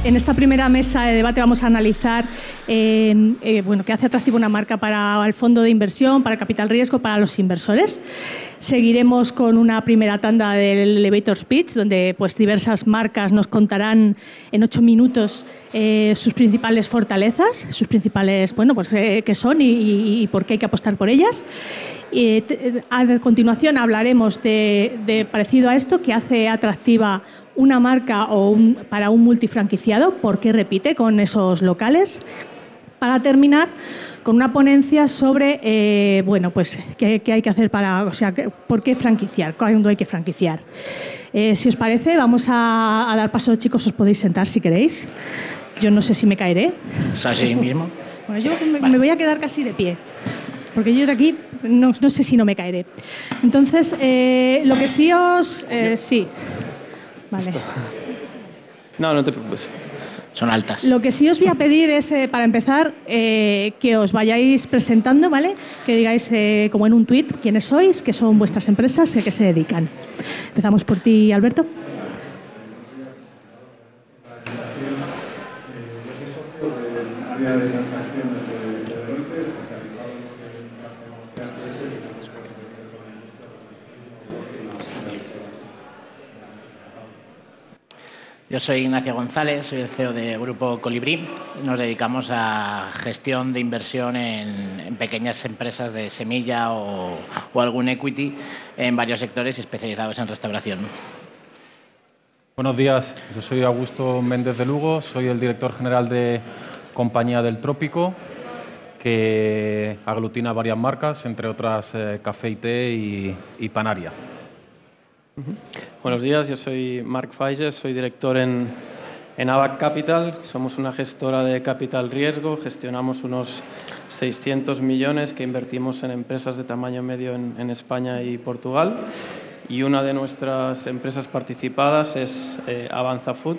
En esta primera mesa de debate vamos a analizar qué hace atractiva una marca para el fondo de inversión, para el capital riesgo, para los inversores. Seguiremos con una primera tanda del Elevator Speech, donde pues, diversas marcas nos contarán en 8 minutos sus principales fortalezas, sus principales, qué son y por qué hay que apostar por ellas. A continuación hablaremos de parecido a esto, que hace atractiva una marca para un multifranquiciado, por qué repite con esos locales. Para terminar, con una ponencia sobre qué hay que hacer por qué franquiciar, cuándo hay que franquiciar. Si os parece, vamos a dar paso, chicos, os podéis sentar si queréis. Yo no sé si me caeré. ¿Es así mismo? Bueno, yo me voy a quedar casi de pie, porque yo de aquí no sé si no me caeré. Entonces, lo que sí os... sí. Vale. No te preocupes. Son altas. Lo que sí os voy a pedir es, para empezar, que os vayáis presentando, ¿vale? Que digáis, como en un tuit, quiénes sois, qué son vuestras empresas y a qué se dedican. Empezamos por ti, Alberto. Yo soy Ignacio González, soy el CEO de Grupo Colibrí. Nos dedicamos a gestión de inversión en pequeñas empresas de semilla o algún equity en varios sectores especializados en restauración. Buenos días, yo soy Augusto Méndez de Lugo, soy el director general de Compañía del Trópico, que aglutina varias marcas, entre otras Café y Té y Panaria. Buenos días, yo soy Marc Faiges, soy director en ABAC Capital. Somos una gestora de capital riesgo, gestionamos unos 600 millones que invertimos en empresas de tamaño medio en España y Portugal. Y una de nuestras empresas participadas es Avanza Food.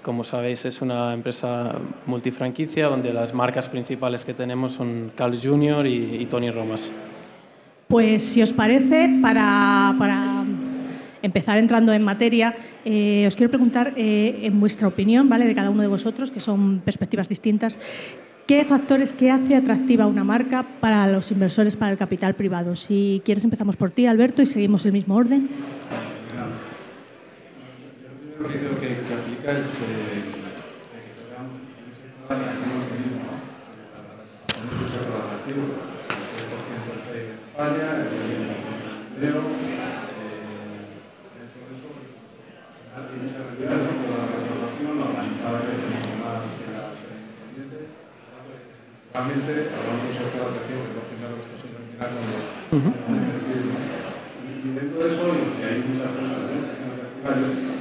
Como sabéis, es una empresa multifranquicia donde las marcas principales que tenemos son Carl's Jr. y Tony Romas. Pues si os parece, para empezar entrando en materia, os quiero preguntar, en vuestra opinión, ¿vale?, de cada uno de vosotros, que son perspectivas distintas, ¿qué factores, qué hace atractiva una marca para los inversores, para el capital privado? Si quieres, empezamos por ti, Alberto, y seguimos el mismo orden. Yo creo que aplica es realmente hablamos de un sector atractivo que proporciona lo que está subvencionando y dentro de eso, y que hay muchas cosas que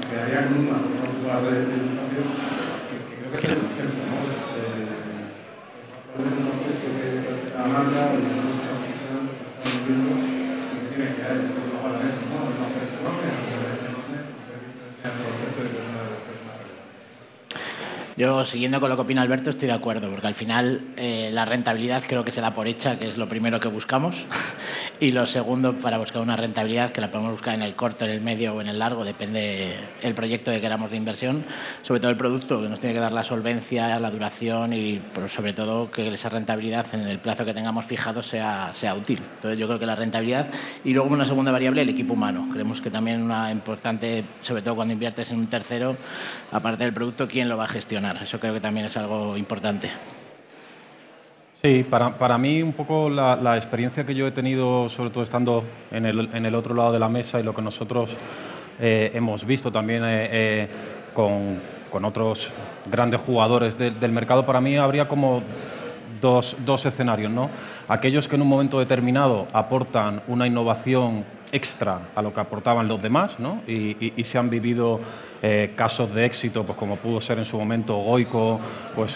quedaría con una lugar de educación que creo que es el ejemplo, ¿no? Cuál es el contexto que está la marca y cómo se está posicionando, que está viviendo y que tiene que haber, pues lo hablaremos, ¿no? En una oferta enorme, en una oferta enorme, el concepto de que es una de las personas. Yo, siguiendo con lo que opina Alberto, estoy de acuerdo, porque al final la rentabilidad creo que se da por hecha, que es lo primero que buscamos, y lo segundo, para buscar una rentabilidad, que la podemos buscar en el corto, en el medio o en el largo, depende del proyecto que queramos de inversión, sobre todo el producto, que nos tiene que dar la solvencia, la duración y, sobre todo, que esa rentabilidad en el plazo que tengamos fijado sea útil. Entonces, yo creo que la rentabilidad, y luego una segunda variable, el equipo humano. Creemos que también una importante, sobre todo cuando inviertes en un tercero, aparte del producto, ¿quién lo va a gestionar? Eso creo que también es algo importante. Sí, para mí un poco la experiencia que yo he tenido, sobre todo estando en el otro lado de la mesa y lo que nosotros hemos visto también con otros grandes jugadores del mercado, para mí habría como dos escenarios, ¿no? Aquellos que en un momento determinado aportan una innovación extra a lo que aportaban los demás, ¿no? Y se han vivido casos de éxito, pues como pudo ser en su momento Goico, pues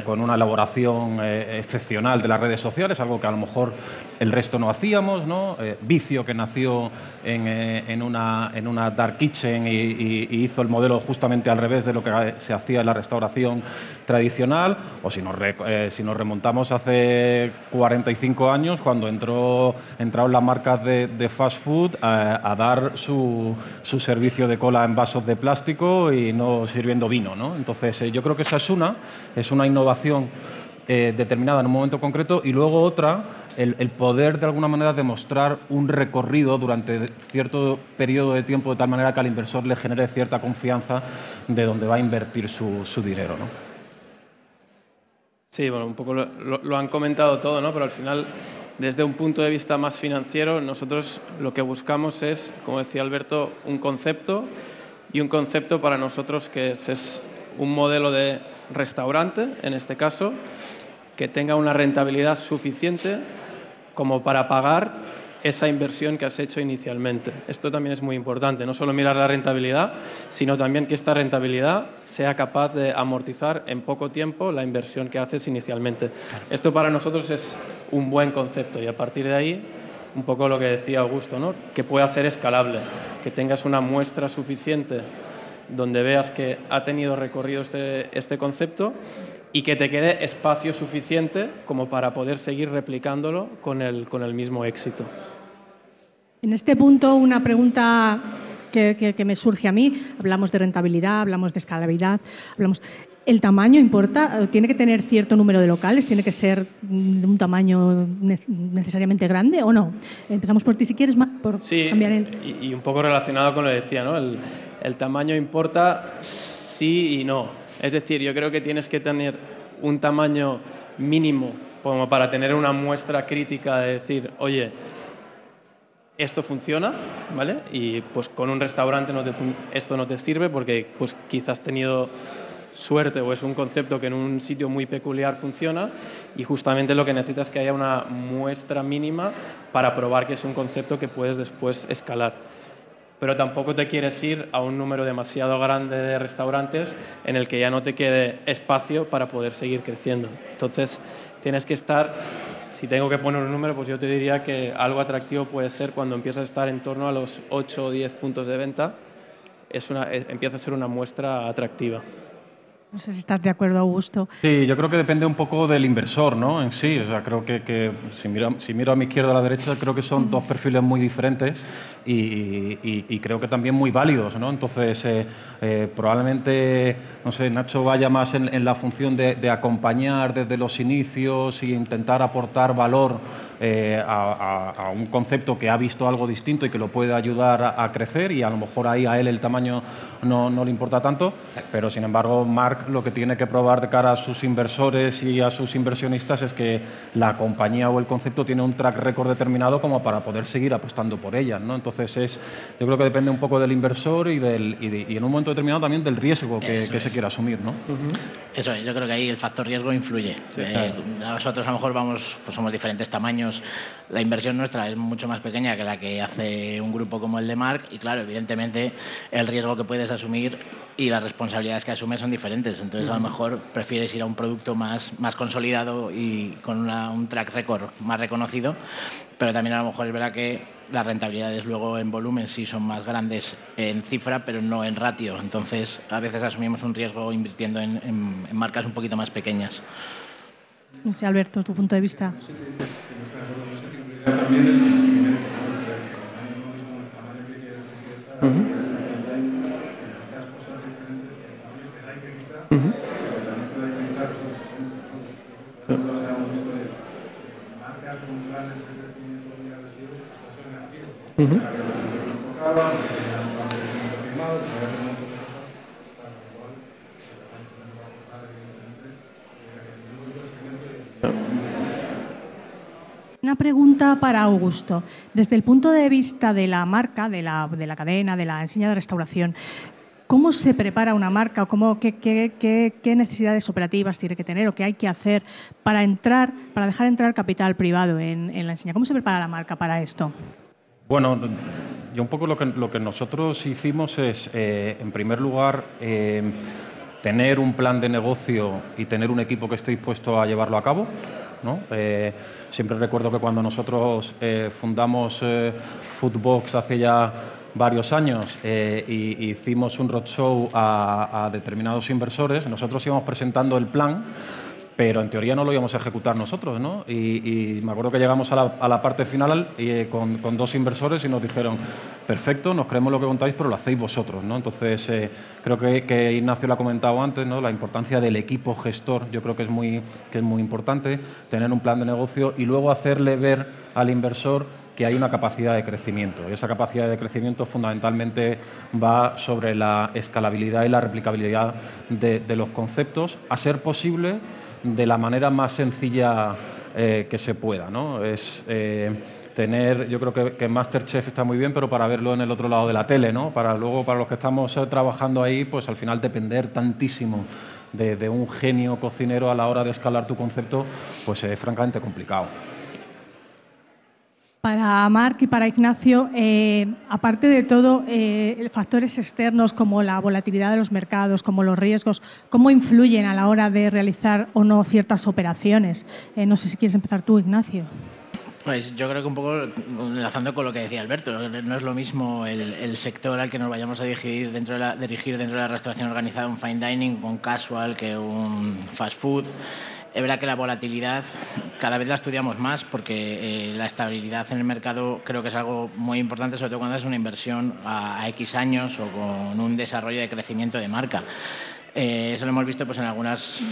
con una elaboración excepcional de las redes sociales, algo que a lo mejor el resto no hacíamos, ¿no? Vicio, que nació en una dark kitchen y hizo el modelo justamente al revés de lo que se hacía en la restauración tradicional, o si nos remontamos hace 45 años, cuando entraron las marcas de fast food, food a dar su servicio de cola en vasos de plástico y no sirviendo vino, ¿no? Entonces, yo creo que esa es una innovación determinada en un momento concreto, y luego otra, el poder de alguna manera demostrar un recorrido durante cierto periodo de tiempo de tal manera que al inversor le genere cierta confianza de dónde va a invertir su dinero, ¿no? Sí, bueno, un poco lo han comentado todo, ¿no? Pero al final, desde un punto de vista más financiero, nosotros lo que buscamos es, como decía Alberto, un concepto, y un concepto para nosotros que es un modelo de restaurante, en este caso, que tenga una rentabilidad suficiente como para pagar esa inversión que has hecho inicialmente. Esto también es muy importante, no solo mirar la rentabilidad, sino también que esta rentabilidad sea capaz de amortizar en poco tiempo la inversión que haces inicialmente. Esto para nosotros es un buen concepto, y a partir de ahí, un poco lo que decía Augusto, ¿no? Que pueda ser escalable, que tengas una muestra suficiente donde veas que ha tenido recorrido este concepto, y que te quede espacio suficiente como para poder seguir replicándolo con el mismo éxito. En este punto, una pregunta que me surge a mí. Hablamos de rentabilidad, hablamos de escalabilidad, ¿el tamaño importa? ¿Tiene que tener cierto número de locales? ¿Tiene que ser un tamaño necesariamente grande o no? Empezamos por ti, si quieres, por cambiar y un poco relacionado con lo que decía, ¿no? El tamaño importa sí y no. Es decir, yo creo que tienes que tener un tamaño mínimo como para tener una muestra crítica de decir, oye, esto funciona, ¿vale? Y pues con un restaurante esto no te sirve porque pues quizás has tenido suerte o es un concepto que en un sitio muy peculiar funciona, y justamente lo que necesitas es que haya una muestra mínima para probar que es un concepto que puedes después escalar. Pero tampoco te quieres ir a un número demasiado grande de restaurantes en el que ya no te quede espacio para poder seguir creciendo. Entonces, tienes que estar, si tengo que poner un número, pues yo te diría que algo atractivo puede ser cuando empiezas a estar en torno a los 8 o 10 puntos de venta, empieza a ser una muestra atractiva. No sé si estás de acuerdo, Augusto. Sí, yo creo que depende un poco del inversor, ¿no? En sí, o sea, creo que si miro a mi izquierda o a la derecha, creo que son dos perfiles muy diferentes y creo que también muy válidos, ¿no? Entonces, probablemente, no sé, Nacho vaya más en la función de acompañar desde los inicios e intentar aportar valor a un concepto que ha visto algo distinto y que lo puede ayudar a crecer, y a lo mejor ahí a él el tamaño no le importa tanto. Exacto. Pero sin embargo Marc lo que tiene que probar de cara a sus inversores y a sus inversionistas es que la compañía o el concepto tiene un track record determinado como para poder seguir apostando por ellas, ¿no? Entonces yo creo que depende un poco del inversor y en un momento determinado también del riesgo que se quiera asumir, ¿no? Eso es, yo creo que ahí el factor riesgo influye. Sí, claro. Nosotros a lo mejor pues somos diferentes tamaños. La inversión nuestra es mucho más pequeña que la que hace un grupo como el de Marc, y claro, evidentemente el riesgo que puedes asumir y las responsabilidades que asumes son diferentes. Entonces a lo mejor prefieres ir a un producto más consolidado y con un track record más reconocido, pero también a lo mejor es verdad que las rentabilidades luego en volumen sí son más grandes en cifra, pero no en ratio. Entonces a veces asumimos un riesgo invirtiendo en marcas un poquito más pequeñas. No sé, Alberto, tu punto de vista. También el crecimiento, ¿no? El tamaño que quieres empieza, las cosas diferentes, el tamaño que hay que quitar, el tamaño que hay que quitar, por ejemplo, hemos visto de marcas con planes de crecimiento muy agresivos, eso es negativo. La que los enfocaba, que ya no han crecimiento firmado, que había un montón de cosas, para lo cual el tamaño que nos va a aportar, evidentemente, el crecimiento y Una pregunta para Augusto. Desde el punto de vista de la marca, de la cadena, de la enseña de restauración, ¿cómo se prepara una marca o qué necesidades operativas tiene que tener o qué hay que hacer para dejar entrar capital privado en la enseña? ¿Cómo se prepara la marca para esto? Bueno, yo un poco lo que nosotros hicimos es, en primer lugar, tener un plan de negocio y tener un equipo que esté dispuesto a llevarlo a cabo, ¿no? Siempre recuerdo que cuando nosotros fundamos Foodbox hace ya varios años y hicimos un roadshow a determinados inversores, nosotros íbamos presentando el plan, pero en teoría no lo íbamos a ejecutar nosotros, ¿no? Y me acuerdo que llegamos a la parte final con 2 inversores y nos dijeron, perfecto, nos creemos lo que contáis, pero lo hacéis vosotros, ¿no? Entonces, creo que Ignacio lo ha comentado antes, ¿no? La importancia del equipo gestor, yo creo que es muy importante, tener un plan de negocio y luego hacerle ver al inversor que hay una capacidad de crecimiento. Y esa capacidad de crecimiento fundamentalmente va sobre la escalabilidad y la replicabilidad de los conceptos, a ser posible de la manera más sencilla que se pueda, ¿no? Es yo creo que MasterChef está muy bien, pero para verlo en el otro lado de la tele, ¿no? Para los que estamos trabajando ahí, pues al final depender tantísimo de un genio cocinero a la hora de escalar tu concepto, pues es francamente complicado. Para Marc y para Ignacio, aparte de todo, factores externos como la volatilidad de los mercados, como los riesgos, ¿cómo influyen a la hora de realizar o no ciertas operaciones? No sé si quieres empezar tú, Ignacio. Pues yo creo que un poco enlazando con lo que decía Alberto, no es lo mismo el sector al que nos vayamos a dirigir dentro de la restauración organizada, un fine dining, un casual, que un fast food. Es verdad que la volatilidad cada vez la estudiamos más porque la estabilidad en el mercado creo que es algo muy importante, sobre todo cuando es una inversión a X años o con un desarrollo de crecimiento de marca. Eso lo hemos visto pues, en algunas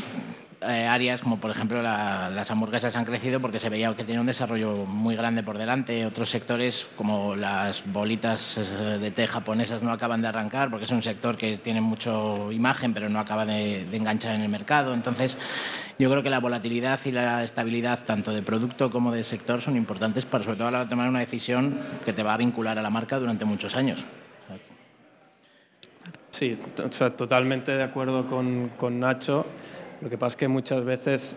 áreas, como por ejemplo las hamburguesas han crecido porque se veía que tiene un desarrollo muy grande por delante. Otros sectores, como las bolitas de té japonesas, no acaban de arrancar porque es un sector que tiene mucho imagen, pero no acaba de enganchar en el mercado. Entonces, yo creo que la volatilidad y la estabilidad, tanto de producto como de sector, son importantes para, sobre todo, a la hora de tomar una decisión que te va a vincular a la marca durante muchos años. Sí, o sea, totalmente de acuerdo con Nacho. Lo que pasa es que muchas veces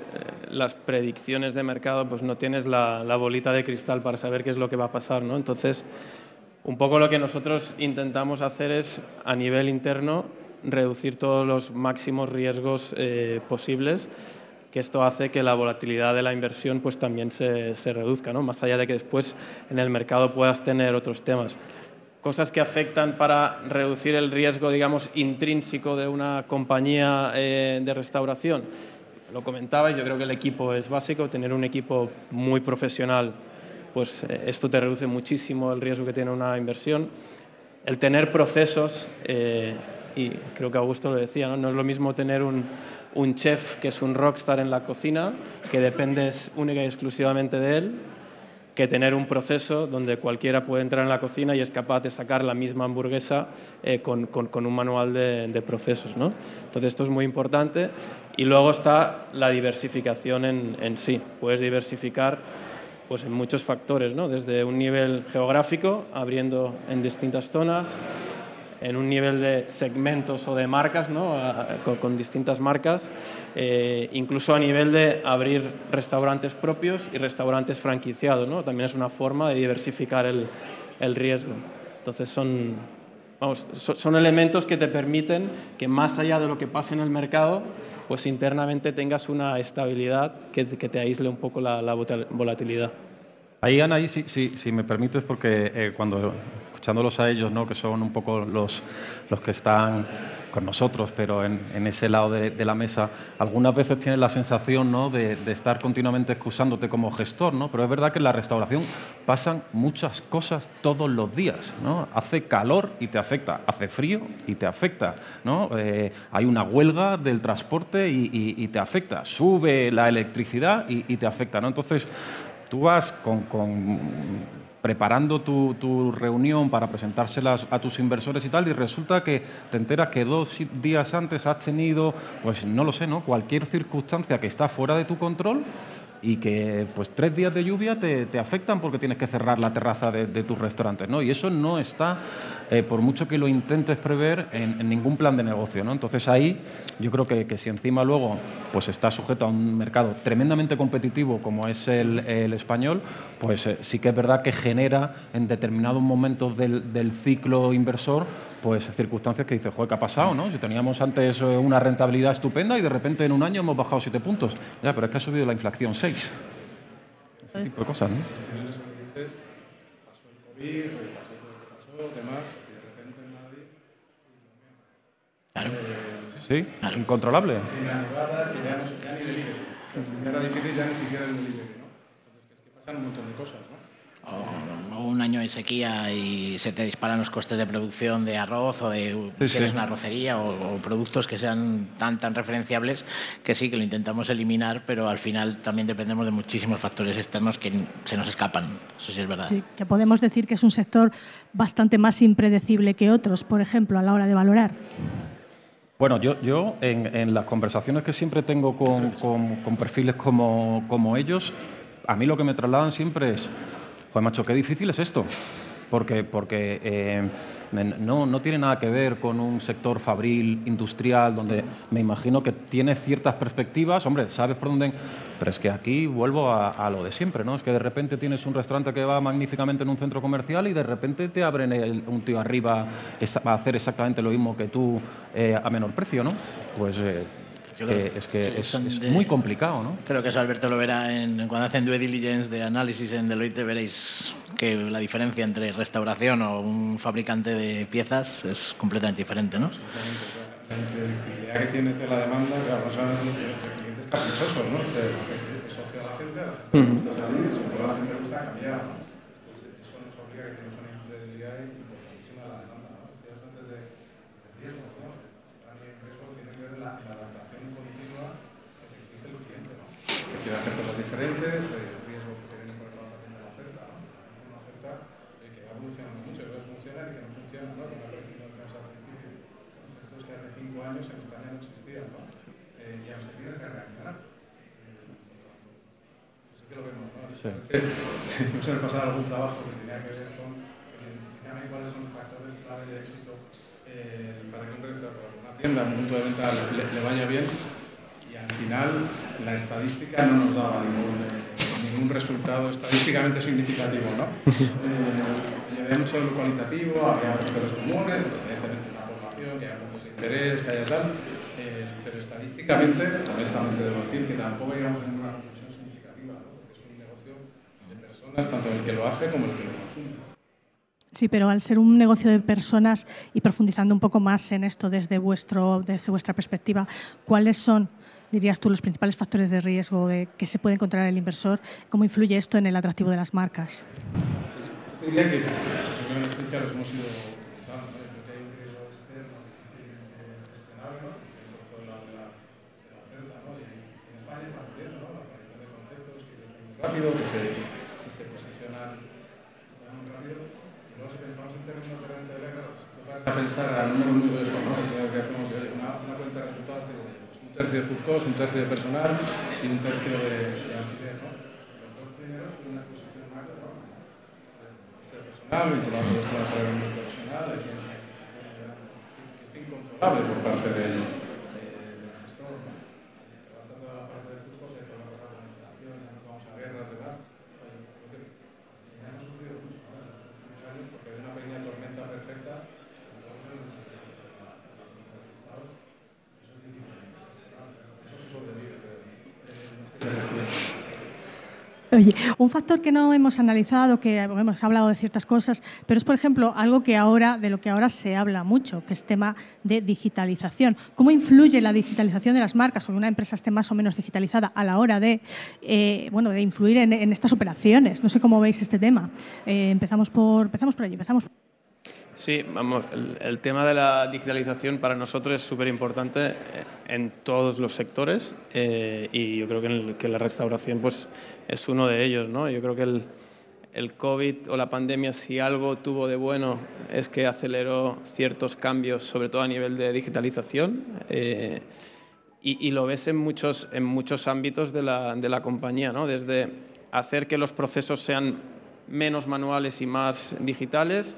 las predicciones de mercado, pues no tienes la bolita de cristal para saber qué es lo que va a pasar, ¿no? Entonces, un poco lo que nosotros intentamos hacer es, a nivel interno, reducir todos los máximos riesgos posibles, que esto hace que la volatilidad de la inversión pues también se reduzca, ¿no? Más allá de que después en el mercado puedas tener otros temas. Cosas que afectan para reducir el riesgo, digamos, intrínseco de una compañía de restauración. Lo comentabais, yo creo que el equipo es básico, tener un equipo muy profesional, pues esto te reduce muchísimo el riesgo que tiene una inversión. El tener procesos, y creo que Augusto lo decía, ¿no? No es lo mismo tener un chef que es un rockstar en la cocina, que dependes única y exclusivamente de él, que tener un proceso donde cualquiera puede entrar en la cocina y es capaz de sacar la misma hamburguesa con un manual de procesos, ¿no? Entonces, esto es muy importante. Y luego está la diversificación en sí. Puedes diversificar pues, en muchos factores, ¿no? Desde un nivel geográfico, abriendo en distintas zonas, en un nivel de segmentos o de marcas, ¿no? con distintas marcas, incluso a nivel de abrir restaurantes propios y restaurantes franquiciados, ¿no? También es una forma de diversificar el riesgo. Entonces son elementos que te permiten que más allá de lo que pase en el mercado, pues internamente tengas una estabilidad que te aísle un poco la volatilidad. Ahí, Ana, si me permites, porque cuando escuchándolos a ellos, ¿no? Que son un poco los que están con nosotros, pero en ese lado de la mesa, algunas veces tienes la sensación, ¿no? de estar continuamente excusándote como gestor, ¿no? Pero es verdad que en la restauración pasan muchas cosas todos los días, ¿no? Hace calor y te afecta, hace frío y te afecta, ¿no? Hay una huelga del transporte y te afecta, sube la electricidad y te afecta, ¿no? Entonces, tú vas preparando tu reunión para presentárselas a tus inversores y tal, y resulta que te enteras que 2 días antes has tenido, pues no lo sé, ¿no? Cualquier circunstancia que está fuera de tu control y que pues 3 días de lluvia te afectan porque tienes que cerrar la terraza de tus restaurantes, ¿no? Y eso no está, por mucho que lo intentes prever, en ningún plan de negocio, ¿no? Entonces ahí yo creo que si encima luego pues está sujeto a un mercado tremendamente competitivo como es el español, pues sí que es verdad que genera en determinados momentos del ciclo inversor pues circunstancias que dices, joder, ¿qué ha pasado, no? Si teníamos antes una rentabilidad estupenda y de repente en un año hemos bajado 7 puntos. Ya, pero es que ha subido la inflación 6. Ese tipo de cosas, ¿no? También eso que dices, pasó el COVID, pasó todo lo que pasó, demás, y de repente nadie... Claro. Sí, incontrolable. Y la nevada, que ya no se ni delivery. Si ya era difícil, ya ni siquiera el delivery, ¿no? Entonces, es que pasan un montón de cosas, ¿no? O un año de sequía y se te disparan los costes de producción de arroz o de si eres una arrocería o productos que sean tan referenciables que sí, que lo intentamos eliminar, pero al final también dependemos de muchísimos factores externos que se nos escapan. Eso sí es verdad. Sí, que podemos decir que es un sector bastante más impredecible que otros, por ejemplo, a la hora de valorar. Bueno, yo en las conversaciones que siempre tengo con perfiles como ellos, a mí lo que me trasladan siempre es: joder, macho, qué difícil es esto, porque no tiene nada que ver con un sector fabril, industrial, donde me imagino que tiene ciertas perspectivas. Hombre, sabes por dónde... Pero es que aquí vuelvo a lo de siempre, ¿no? Es que de repente tienes un restaurante que va magníficamente en un centro comercial y de repente te abren un tío arriba a hacer exactamente lo mismo que tú a menor precio, ¿no? Pues... es muy complicado, ¿no? Creo que eso Alberto lo verá cuando hacen due diligence de análisis en Deloitte, veréis que la diferencia entre restauración o un fabricante de piezas es completamente diferente, ¿no? La impredictibilidad que tienes de la demanda, claro, no sabes los clientes caprichosos, ¿no? Que socia a la gente, le gusta salir, sobre todo a la gente le gusta cambiar, ¿no? Pues eso nos obliga a que tenemos una impredictibilidad importantísima de la demanda, ¿no? Decías antes de riesgo, ¿no? El riesgo tiene que ver la adaptación continua que exige el cliente, ¿no? Que quiere hacer cosas diferentes, el riesgo que viene por el lado también de la oferta, ¿no? Una oferta que va evolucionando mucho, que funciona y que no funciona, ¿no? Como ha crecido al principio. Entonces, que hace 5 años en España no existían, ¿no? Y a los que tienes que reaccionar. Pues sí que lo vemos, ¿no? Sí. Yo se me pasaba algún trabajo que tenía que ver con identificar cuáles son los factores clave de éxito para que un restaurante, una tienda, un punto de venta le vaya bien. Y al final la estadística no nos daba ningún resultado estadísticamente significativo, ¿no? Había mucho de lo cualitativo, había factores comunes, evidentemente una población, que haya puntos de interés, que haya tal, pero estadísticamente, honestamente debo decir que tampoco llegamos a ninguna conclusión significativa, ¿no? Porque es un negocio de personas, tanto el que lo hace como el que lo consume. Sí, pero al ser un negocio de personas y profundizando un poco más en esto desde vuestra perspectiva, ¿cuáles son, dirías tú, los principales factores de riesgo que se puede encontrar el inversor? ¿Cómo influye esto en el atractivo de las marcas? Yo diría que en esencia los hemos ido comentando, ¿no? Yo creo que hay un riesgo externo gestionable, ¿no? Por el lado de la oferta, ¿no? Y en España está ocurriendo, ¿no? La aparición de conceptos que crecen muy rápido, que se posicionan muy rápido. Y luego si pensamos en términos de rentabilidad, claro, tú vas a pensar a números muy de eso, ¿no? Es lo que hacemos hoy, una cuenta de resultados de un tercio de food cost, un tercio de personal y un tercio de alquiler, ¿no? Los dos primeros tienen una exposición macro, ¿no? Personal, vinculado a los temas de rendimiento profesional, que es incontrolable por parte del gestor, ¿no? Te vas a toda la parte de food cost, hay toda la cosa de la inflación, ya nos vamos a guerras y demás. Creo que ya hemos sufrido mucho, ¿no? En los últimos años, porque hay una pequeña tormenta perfecta. Oye, un factor que no hemos analizado, que hemos hablado de ciertas cosas, pero es, por ejemplo, algo de lo que ahora se habla mucho, que es tema de digitalización. ¿Cómo influye la digitalización de las marcas o que una empresa esté más o menos digitalizada a la hora de influir en estas operaciones? No sé cómo veis este tema. Empezamos por allí. Sí, vamos, el tema de la digitalización para nosotros es súper importante en todos los sectores y yo creo que la restauración pues, es uno de ellos, ¿no? Yo creo que el COVID o la pandemia, si algo tuvo de bueno, es que aceleró ciertos cambios, sobre todo a nivel de digitalización y lo ves en muchos ámbitos de la compañía, ¿no? Desde hacer que los procesos sean menos manuales y más digitales,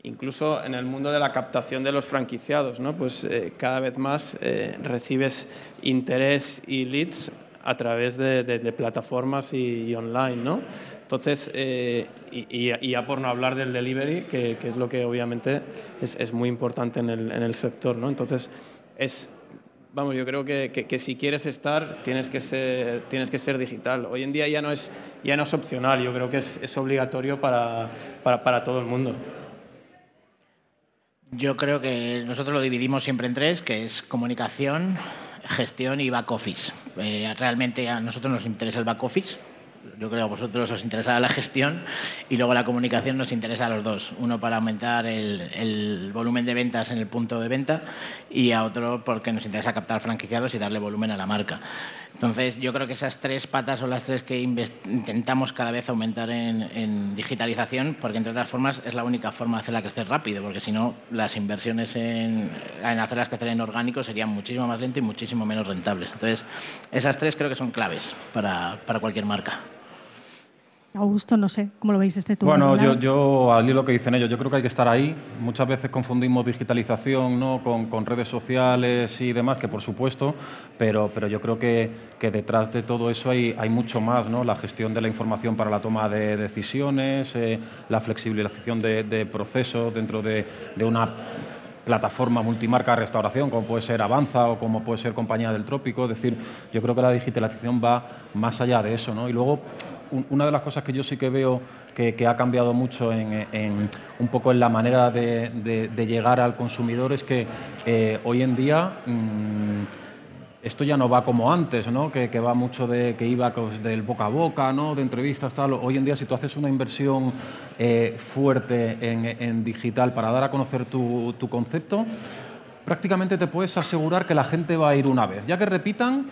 incluso en el mundo de la captación de los franquiciados, ¿no? Pues cada vez más recibes interés y leads a través de plataformas y online, ¿no? Entonces, y ya por no hablar del delivery, que es lo que obviamente es muy importante en el sector, ¿no? Entonces, yo creo que si quieres estar, tienes que ser digital. Hoy en día ya no es opcional, yo creo que es obligatorio para todo el mundo. Yo creo que nosotros lo dividimos siempre en tres, que es comunicación, gestión y back office. Realmente a nosotros nos interesa el back office. Yo creo que a vosotros os interesará la gestión y luego la comunicación nos interesa a los dos. Uno para aumentar el volumen de ventas en el punto de venta y a otro porque nos interesa captar franquiciados y darle volumen a la marca. Entonces, yo creo que esas tres patas son las tres que intentamos cada vez aumentar en digitalización, porque entre otras formas es la única forma de hacerla crecer rápido, porque si no, las inversiones en hacerlas crecer en orgánico serían muchísimo más lentas y muchísimo menos rentables. Entonces, esas tres creo que son claves para cualquier marca. Augusto, no sé, ¿cómo lo veis este turno? Bueno, yo al hilo que dicen ellos, yo creo que hay que estar ahí. Muchas veces confundimos digitalización, ¿no?, con redes sociales y demás, que por supuesto, pero yo creo que detrás de todo eso hay mucho más, ¿no? La gestión de la información para la toma de decisiones, la flexibilización de procesos dentro de una plataforma multimarca de restauración, como puede ser Avanza o como puede ser Compañía del Trópico. Es decir, yo creo que la digitalización va más allá de eso, ¿no? Y luego, una de las cosas que yo sí que veo que ha cambiado mucho un poco en la manera de llegar al consumidor es que hoy en día esto ya no va como antes, ¿no? Que va mucho que iba del boca a boca, ¿no?, de entrevistas, tal. Hoy en día, si tú haces una inversión fuerte en digital para dar a conocer tu concepto, prácticamente te puedes asegurar que la gente va a ir una vez. Ya que repitan,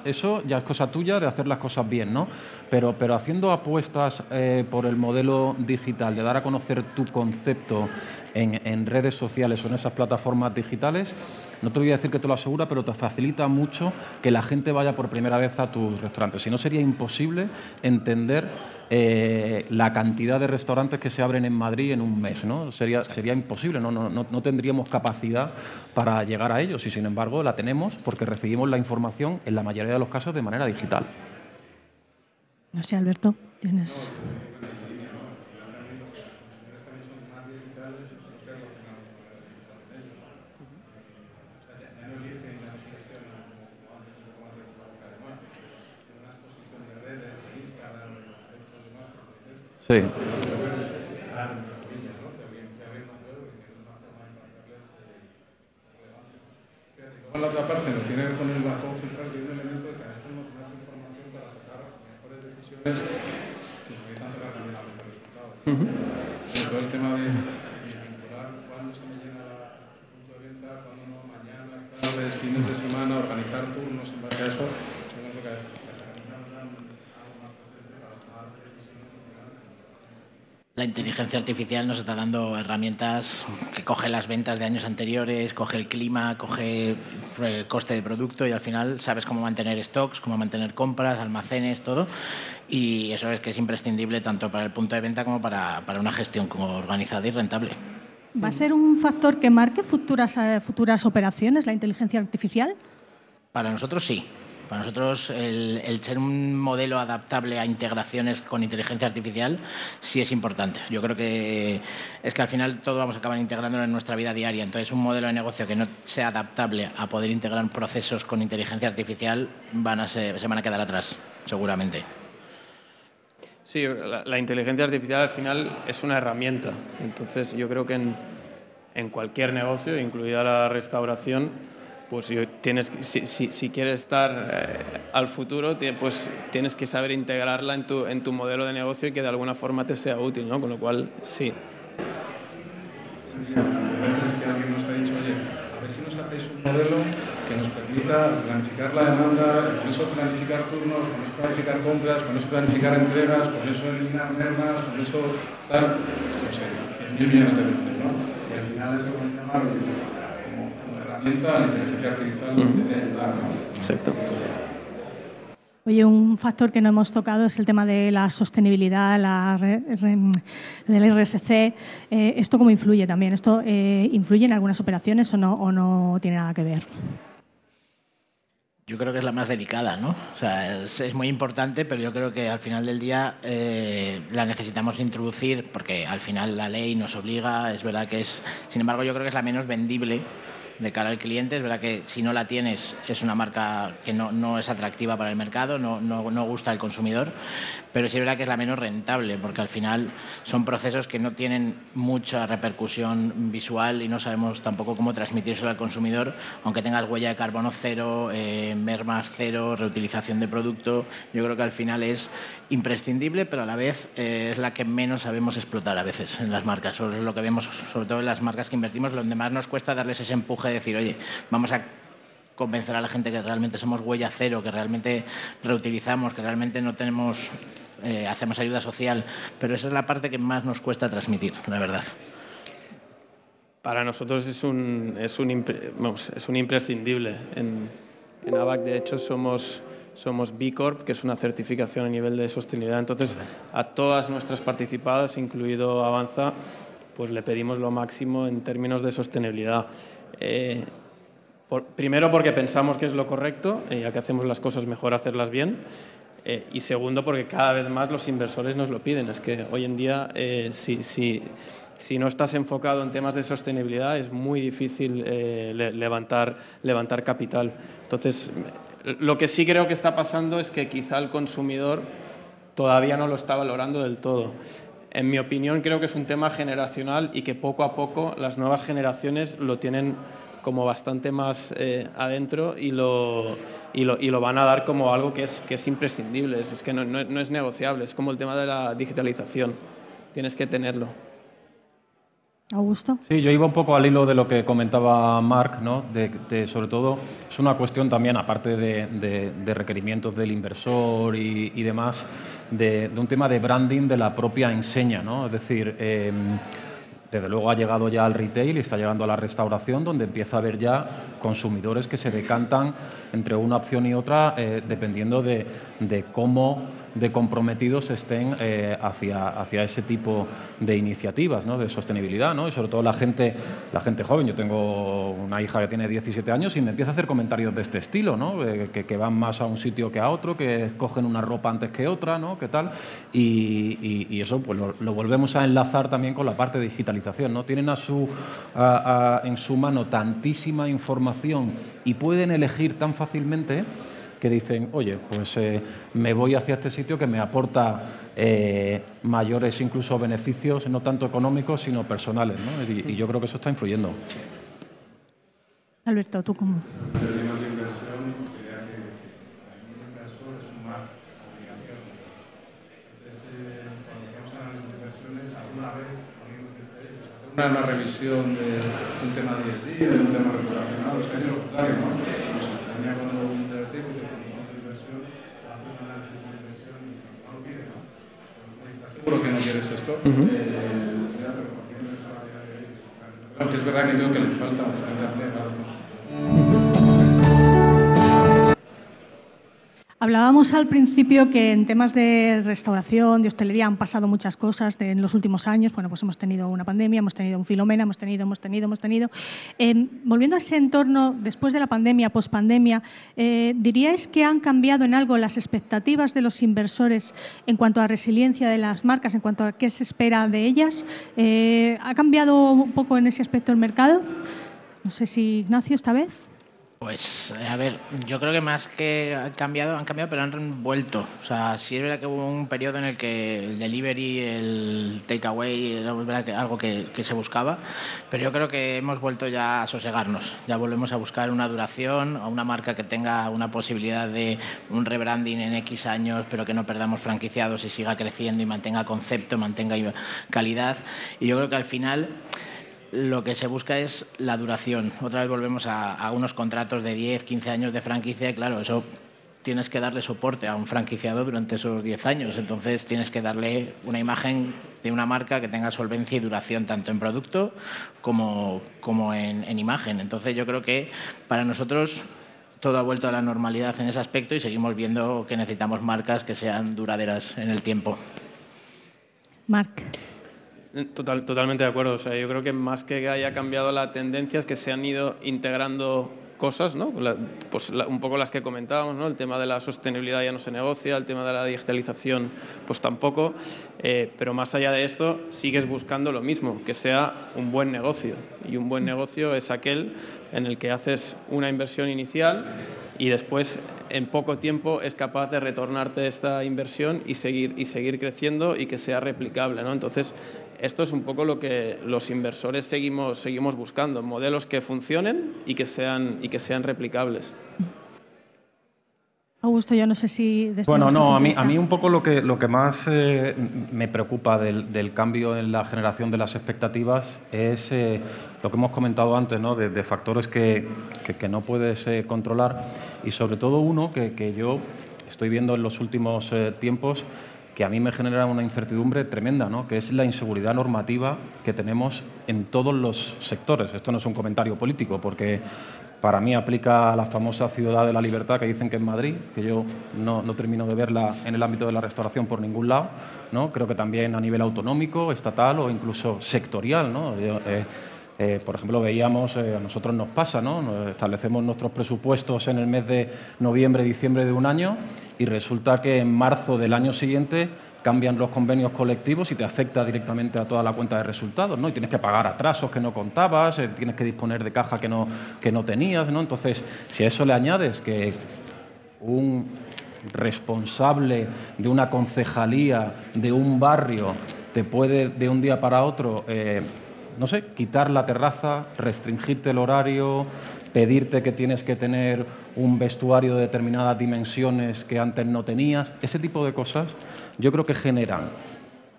eso ya es cosa tuya de hacer las cosas bien, ¿no? Pero haciendo apuestas por el modelo digital, de dar a conocer tu concepto en redes sociales o en esas plataformas digitales, no te voy a decir que te lo asegura, pero te facilita mucho que la gente vaya por primera vez a tus restaurantes. Si no, sería imposible entender la cantidad de restaurantes que se abren en Madrid en un mes, ¿no? Sería imposible, no tendríamos capacidad para llegar a ellos y, sin embargo, la tenemos porque recibimos la información, en la mayoría de los casos, de manera digital. No sé, Alberto, tienes... Sí. Por la otra parte, lo tiene que ver con el back office, que es un elemento de que tenemos más información para tomar mejores decisiones que se tanto que también a los resultados. Todo el tema de vincular cuándo se me llena el punto de venta, cuándo no, mañana, tardes, fines de semana, organizar turnos en base a eso, es lo que La inteligencia artificial nos está dando herramientas que coge las ventas de años anteriores, coge el clima, coge el coste de producto y al final sabes cómo mantener stocks, cómo mantener compras, almacenes, todo. Y eso es que es imprescindible tanto para el punto de venta como para una gestión como organizada y rentable. ¿Va a ser un factor que marque futuras operaciones, la inteligencia artificial? Para nosotros sí. Para nosotros el ser un modelo adaptable a integraciones con inteligencia artificial sí es importante. Yo creo que es que al final todo vamos a acabar integrándolo en nuestra vida diaria. Entonces, un modelo de negocio que no sea adaptable a poder integrar procesos con inteligencia artificial se van a quedar atrás, seguramente. Sí, la inteligencia artificial al final es una herramienta. Entonces, yo creo que en cualquier negocio, incluida la restauración, pues si quieres estar al futuro, pues tienes que saber integrarla en tu modelo de negocio y que de alguna forma te sea útil, ¿no? Con lo cual, sí. Sí. A veces que alguien nos ha dicho, oye, a ver si nos hacéis un modelo que nos permita planificar la demanda, con eso planificar turnos, con eso planificar compras, con eso planificar entregas, con eso eliminar mermas, con eso tal, no sé, 100.000 millones de veces, ¿no? Y al final eso funciona la inteligencia artificial nos puede ayudar, ¿no? Exacto. Oye, un factor que no hemos tocado es el tema de la sostenibilidad, del RSC. ¿Esto cómo influye también? ¿Esto influye en algunas operaciones o no tiene nada que ver? Yo creo que es la más delicada, ¿no? O sea, es muy importante, pero yo creo que al final del día la necesitamos introducir porque al final la ley nos obliga, es verdad que es... Sin embargo, yo creo que es la menos vendible de cara al cliente. Es verdad que si no la tienes es una marca que no es atractiva para el mercado, no gusta al consumidor, pero sí es verdad que es la menos rentable, porque al final son procesos que no tienen mucha repercusión visual y no sabemos tampoco cómo transmitírselo al consumidor, aunque tengas huella de carbono cero, mermas cero, reutilización de producto. Yo creo que al final es imprescindible, pero a la vez es la que menos sabemos explotar a veces en las marcas. Eso es lo que vemos, sobre todo en las marcas que invertimos, donde más nos cuesta darles ese empuje de decir, oye, vamos a convencer a la gente que realmente somos huella cero, que realmente reutilizamos, que realmente no tenemos, hacemos ayuda social, pero esa es la parte que más nos cuesta transmitir, la verdad. Para nosotros es un imprescindible. En ABAC, de hecho, somos B Corp, que es una certificación a nivel de sostenibilidad. Entonces, a todas nuestras participadas, incluido Avanza, pues le pedimos lo máximo en términos de sostenibilidad. Primero, porque pensamos que es lo correcto, ya que hacemos las cosas mejor hacerlas bien. Y segundo, porque cada vez más los inversores nos lo piden. Es que hoy en día, si no estás enfocado en temas de sostenibilidad, es muy difícil levantar capital. Entonces, lo que sí creo que está pasando es que quizá el consumidor todavía no lo está valorando del todo. En mi opinión, creo que es un tema generacional y que poco a poco las nuevas generaciones lo tienen como bastante más adentro y lo van a dar como algo que es imprescindible, es que no es negociable, es como el tema de la digitalización, tienes que tenerlo. Augusto. Sí, yo iba un poco al hilo de lo que comentaba Marc, ¿no? Sobre todo, es una cuestión también, aparte de requerimientos del inversor y demás, de un tema de branding de la propia enseña, ¿no? Es decir, desde luego ha llegado ya al retail y está llegando a la restauración, donde empieza a haber ya consumidores que se decantan entre una opción y otra, dependiendo de cómo de comprometidos estén hacia ese tipo de iniciativas, ¿no? De sostenibilidad, ¿no? Y sobre todo la gente joven. Yo tengo una hija que tiene 17 años y me empieza a hacer comentarios de este estilo, ¿no? Que van más a un sitio que a otro, que escogen una ropa antes que otra, ¿no? ¿Qué tal? Y eso pues lo volvemos a enlazar también con la parte de digitalización, ¿no? Tienen en su mano tantísima información y pueden elegir tan fácilmente que dicen, oye, pues me voy hacia este sitio que me aporta mayores incluso beneficios, no tanto económicos, sino personales, ¿no? Y yo creo que eso está influyendo. Alberto, ¿tú cómo? En términos de inversión, diría que un inversor es un más obligación. Entonces, cuando hacemos análisis de inversiones, alguna vez hacer una revisión de un tema de ESG, de un tema reputacional, es casi lo contrario, ¿no? Nos extraña cuando un directivo de inversión hace un análisis de inversión y no lo pide, ¿no? ¿Estás seguro que no quieres esto? Aunque es verdad que creo que le falta bastante amplio a los consumidores. Hablábamos al principio que en temas de restauración, de hostelería, han pasado muchas cosas en los últimos años. Bueno, pues hemos tenido una pandemia, hemos tenido un Filomena, hemos tenido. Volviendo a ese entorno, después de la pandemia, pospandemia, ¿diríais que han cambiado en algo las expectativas de los inversores en cuanto a resiliencia de las marcas, en cuanto a qué se espera de ellas? ¿Ha cambiado un poco en ese aspecto el mercado? No sé si Ignacio, esta vez. Pues, a ver, yo creo que más que han cambiado, pero han vuelto. O sea, sí es verdad que hubo un periodo en el que el delivery, el takeaway, era algo que se buscaba, pero yo creo que hemos vuelto ya a sosegarnos. Ya volvemos a buscar una duración, a una marca que tenga una posibilidad de un rebranding en X años, pero que no perdamos franquiciados y siga creciendo y mantenga concepto, mantenga calidad. Y yo creo que al final lo que se busca es la duración. Otra vez volvemos a unos contratos de 10, 15 años de franquicia y claro, eso tienes que darle soporte a un franquiciado durante esos 10 años. Entonces tienes que darle una imagen de una marca que tenga solvencia y duración tanto en producto como en imagen. Entonces yo creo que para nosotros todo ha vuelto a la normalidad en ese aspecto y seguimos viendo que necesitamos marcas que sean duraderas en el tiempo. Marc. Totalmente de acuerdo. O sea, yo creo que más que haya cambiado la tendencia es que se han ido integrando cosas, ¿no? Un poco las que comentábamos, ¿no? El tema de la sostenibilidad ya no se negocia, el tema de la digitalización pues tampoco, pero más allá de esto sigues buscando lo mismo, que sea un buen negocio, y un buen negocio es aquel en el que haces una inversión inicial y después en poco tiempo es capaz de retornarte esta inversión y seguir creciendo y que sea replicable, ¿no? Entonces, esto es un poco lo que los inversores seguimos buscando, modelos que funcionen y que sean replicables. Augusto, yo no sé si... Bueno, no, a mí un poco lo que más me preocupa del cambio en la generación de las expectativas es lo que hemos comentado antes, ¿no? De factores que no puedes controlar, y sobre todo uno que yo estoy viendo en los últimos tiempos, que a mí me genera una incertidumbre tremenda, ¿no? Que es la inseguridad normativa que tenemos en todos los sectores. Esto no es un comentario político, porque para mí aplica a la famosa ciudad de la libertad que dicen que es Madrid, que yo no termino de verla en el ámbito de la restauración por ningún lado, ¿no? Creo que también a nivel autonómico, estatal o incluso sectorial, ¿no? Por ejemplo, veíamos, a nosotros nos pasa, ¿no? Establecemos nuestros presupuestos en el mes de noviembre, diciembre de un año, y resulta que en marzo del año siguiente cambian los convenios colectivos y te afecta directamente a toda la cuenta de resultados, ¿no? Y tienes que pagar atrasos que no contabas, tienes que disponer de caja que no tenías, ¿no? Entonces, si a eso le añades que un responsable de una concejalía, de un barrio, te puede de un día para otro, no sé, quitar la terraza, restringirte el horario, pedirte que tienes que tener un vestuario de determinadas dimensiones que antes no tenías, ese tipo de cosas yo creo que generan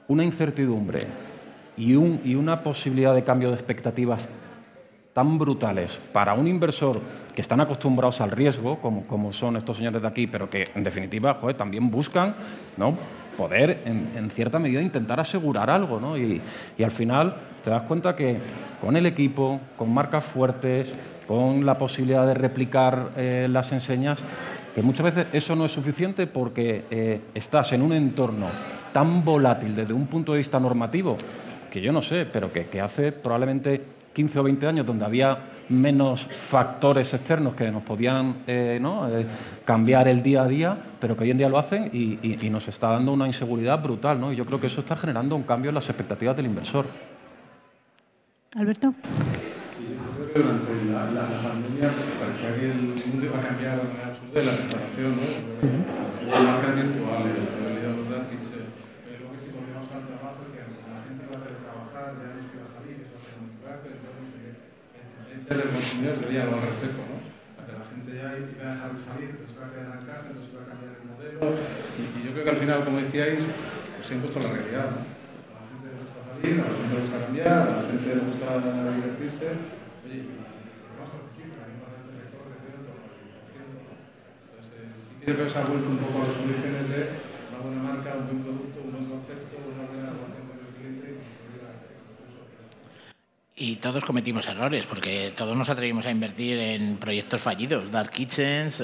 una incertidumbre y una posibilidad de cambio de expectativas tan brutales para un inversor que están acostumbrados al riesgo, como son estos señores de aquí, pero que en definitiva, joder, también buscan, ¿no?, poder en cierta medida intentar asegurar algo, ¿no? Y al final te das cuenta que con el equipo, con marcas fuertes, con la posibilidad de replicar las enseñas, que muchas veces eso no es suficiente porque estás en un entorno tan volátil desde un punto de vista normativo, que yo no sé, pero que hace probablemente 15 o 20 años, donde había menos factores externos que nos podían cambiar el día a día, pero que hoy en día lo hacen y nos está dando una inseguridad brutal, ¿no? Y yo creo que eso está generando un cambio en las expectativas del inversor. Alberto. Sí, yo creo que durante la pandemia parecía que el mundo iba a cambiar de la restauración, ¿no? La marca virtual, la estabilidad de los dark kitchen. Luego que si volvemos al trabajo, que la gente va a teletrabajar, ya no es que va a salir, que se va a hacer muy rápido, entonces tendencias del consumidor sería algo al respecto, ¿no? Para que la gente ya iba a dejar de salir, entonces va a quedar en casa, entonces va a cambiar el modelo. Y yo creo que al final, como decíais, pues se ha impuesto la realidad, ¿no? A la gente le gusta salir, a la gente le gusta cambiar, a la gente le gusta divertirse. Oye, vamos a decir que además de este sector crecido en torno al 10%, ¿no? Entonces, sí que yo creo que se ha vuelto un poco a los orígenes de una buena marca, un buen producto, un buen concepto, una buena relación con el cliente y construir Y todos cometimos errores, porque todos nos atrevimos a invertir en proyectos fallidos, dark kitchens,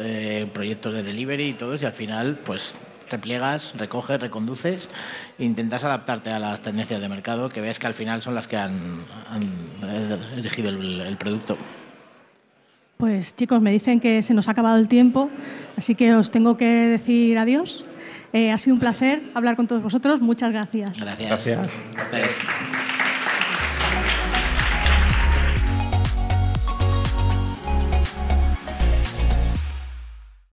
proyectos de delivery y todos, y al final, pues repliegas, recoges, reconduces e intentas adaptarte a las tendencias de mercado que ves que al final son las que han elegido el producto. Pues chicos, me dicen que se nos ha acabado el tiempo, así que os tengo que decir adiós. Ha sido un placer hablar con todos vosotros. Muchas gracias. Gracias. Gracias.